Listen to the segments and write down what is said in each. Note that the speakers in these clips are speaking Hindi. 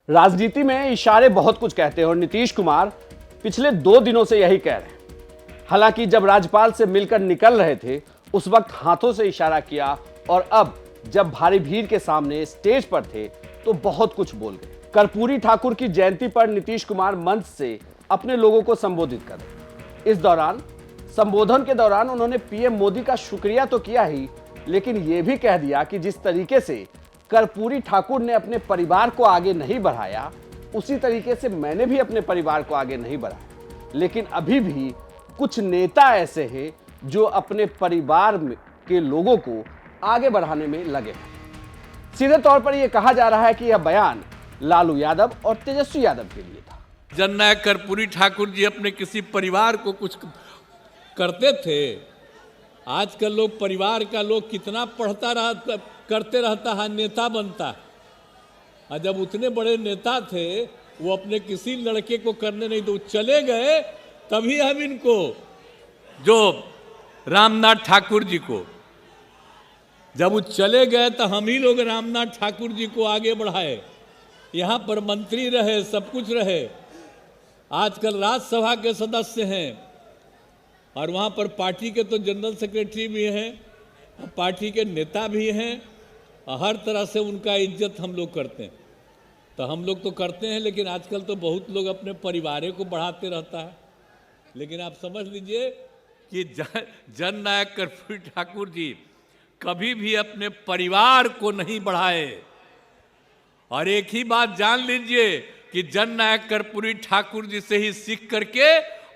राजनीति में इशारे बहुत कुछ कहते हैं और नीतीश कुमार पिछले 2 दिनों से यही कह रहे हैं। हालांकि जब राज्यपाल से मिलकर निकल रहे थे उस वक्त हाथों से इशारा किया और अब जब भारी भीड़ के सामने स्टेज पर थे तो बहुत कुछ बोल गए। कर्पूरी ठाकुर की जयंती पर नीतीश कुमार मंच से अपने लोगों को संबोधित कर रहे। इस दौरान संबोधन के दौरान उन्होंने पीएम मोदी का शुक्रिया तो किया ही, लेकिन यह भी कह दिया कि जिस तरीके से कर्पूरी ठाकुर ने अपने परिवार को आगे नहीं बढ़ाया, उसी तरीके से मैंने भी अपने परिवार को आगे नहीं बढ़ाया। लेकिन अभी भी कुछ नेता ऐसे हैं जो अपने परिवार के लोगों को आगे बढ़ाने में लगे हैं। सीधे तौर पर यह कहा जा रहा है कि यह बयान लालू यादव और तेजस्वी यादव के लिए था। जननायक कर्पूरी ठाकुर जी अपने किसी परिवार को कुछ करते थे। आजकल लोग परिवार का लोग कितना करते रहता है, नेता बनता। और जब उतने बड़े नेता थे वो अपने किसी लड़के को करने नहीं, तो चले गए। तभी हम इनको, जो रामनाथ ठाकुर जी को, जब वो चले गए तो हम ही लोग रामनाथ ठाकुर जी को आगे बढ़ाए। यहाँ पर मंत्री रहे, सब कुछ रहे। आजकल राज्यसभा के सदस्य हैं और वहाँ पर पार्टी के तो जनरल सेक्रेटरी भी हैं, पार्टी के नेता भी हैं। हर तरह से उनका इज्जत हम लोग करते हैं। तो हम लोग तो करते हैं, लेकिन आजकल तो बहुत लोग अपने परिवार को बढ़ाते रहता है। लेकिन आप समझ लीजिए कि जननायक कर्पूरी ठाकुर जी कभी भी अपने परिवार को नहीं बढ़ाए। और एक ही बात जान लीजिए कि जननायक कर्पूरी ठाकुर जी से ही सीख करके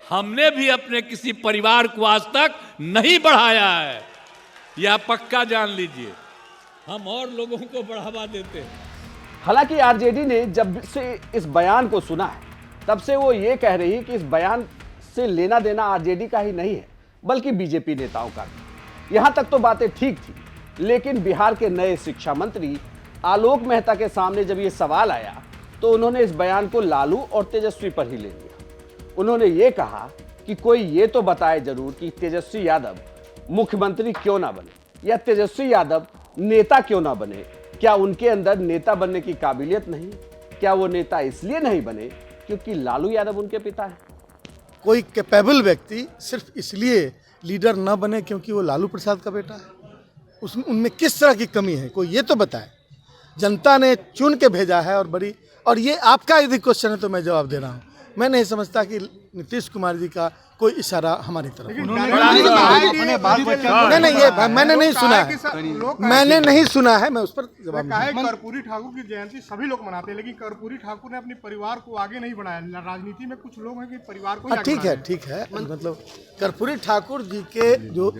हमने भी अपने किसी परिवार को आज तक नहीं बढ़ाया है। यह पक्का जान लीजिए, हम और लोगों को बढ़ावा देते हैं। हालांकि आरजेडी ने जब से इस बयान को सुना है तब से वो ये कह रही है कि इस बयान से लेना देना आरजेडी का ही नहीं है बल्कि बीजेपी नेताओं का भी। यहां तक तो बातें ठीक थी, लेकिन बिहार के नए शिक्षा मंत्री आलोक मेहता के सामने जब ये सवाल आया तो उन्होंने इस बयान को लालू और तेजस्वी पर ही ले लिया। उन्होंने ये कहा कि कोई ये तो बताए जरूर कि तेजस्वी यादव मुख्यमंत्री क्यों ना बने या तेजस्वी यादव नेता क्यों ना बने। क्या उनके अंदर नेता बनने की काबिलियत नहीं? क्या वो नेता इसलिए नहीं बने क्योंकि लालू यादव उनके पिता हैं? कोई कैपेबल व्यक्ति सिर्फ इसलिए लीडर न बने क्योंकि वो लालू प्रसाद का बेटा है? उनमें किस तरह की कमी है, कोई ये तो बताए। जनता ने चुन के भेजा है और ये आपका यदि क्वेश्चन है तो मैं जवाब दे रहा हूँ। मैं नहीं समझता कि नीतीश कुमार जी का कोई इशारा हमारी तरफ। नहीं, ये मैंने नहीं सुना है, मैंने नहीं सुना है। मैं उस पर जवाब नहीं। कर्पूरी ठाकुर की जयंती सभी लोग मनाते हैं, लेकिन कर्पूरी ठाकुर ने अपने परिवार को आगे नहीं बढ़ाया। राजनीति में कुछ लोग हैं कि परिवार को ठीक है। मतलब कर्पूरी ठाकुर जी के जो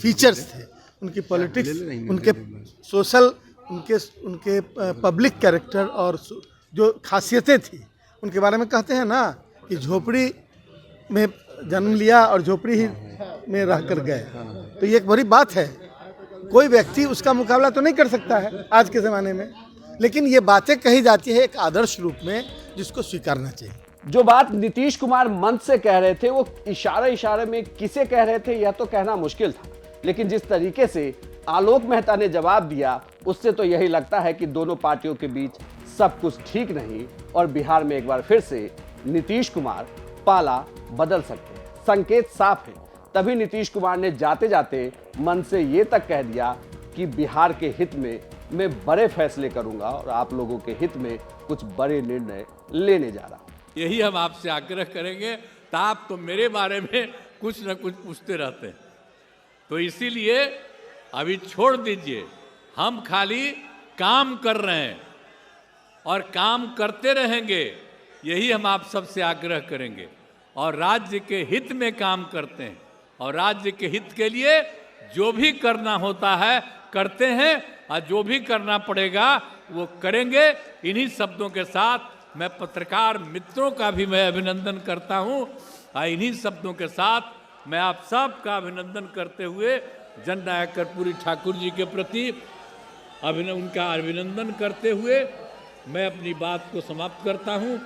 फीचर्स थे, उनकी पॉलिटिक्स, उनके सोशल, उनके पब्लिक कैरेक्टर और जो खासियतें थी, उनके बारे में कहते हैं ना कि झोपड़ी में जन्म लिया और झोपड़ी ही में रह कर गए। तो ये एक बड़ी बात है। कोई व्यक्ति उसका मुकाबला तो नहीं कर सकता है आज के ज़माने में, लेकिन ये बातें कही जाती है एक आदर्श रूप में जिसको स्वीकारना चाहिए। जो बात नीतीश कुमार मंच से कह रहे थे वो इशारे में किसे कह रहे थे यह तो कहना मुश्किल था, लेकिन जिस तरीके से आलोक मेहता ने जवाब दिया उससे तो यही लगता है कि दोनों पार्टियों के बीच सब कुछ ठीक नहीं और बिहार में एक बार फिर से नीतीश कुमार पाला बदल सकते हैं। संकेत साफ है। तभी नीतीश कुमार ने जाते जाते मन से ये तक कह दिया कि बिहार के हित में मैं बड़े फैसले करूंगा और आप लोगों के हित में कुछ बड़े निर्णय लेने जा रहा हूं। यही हम आपसे आग्रह करेंगे। तो आप तो मेरे बारे में कुछ न कुछ पूछते रहते हैं, तो इसीलिए अभी छोड़ दीजिए। हम खाली काम कर रहे हैं और काम करते रहेंगे, यही हम आप सबसे आग्रह करेंगे। और राज्य के हित में काम करते हैं और राज्य के हित के लिए जो भी करना होता है करते हैं और जो भी करना पड़ेगा वो करेंगे। इन्हीं शब्दों के साथ मैं पत्रकार मित्रों का भी मैं अभिनंदन करता हूं और इन्हीं शब्दों के साथ मैं आप सब का अभिनंदन करते हुए जननायक कर्पूरी ठाकुर जी के प्रति उनका अभिनंदन करते हुए मैं अपनी बात को समाप्त करता हूं।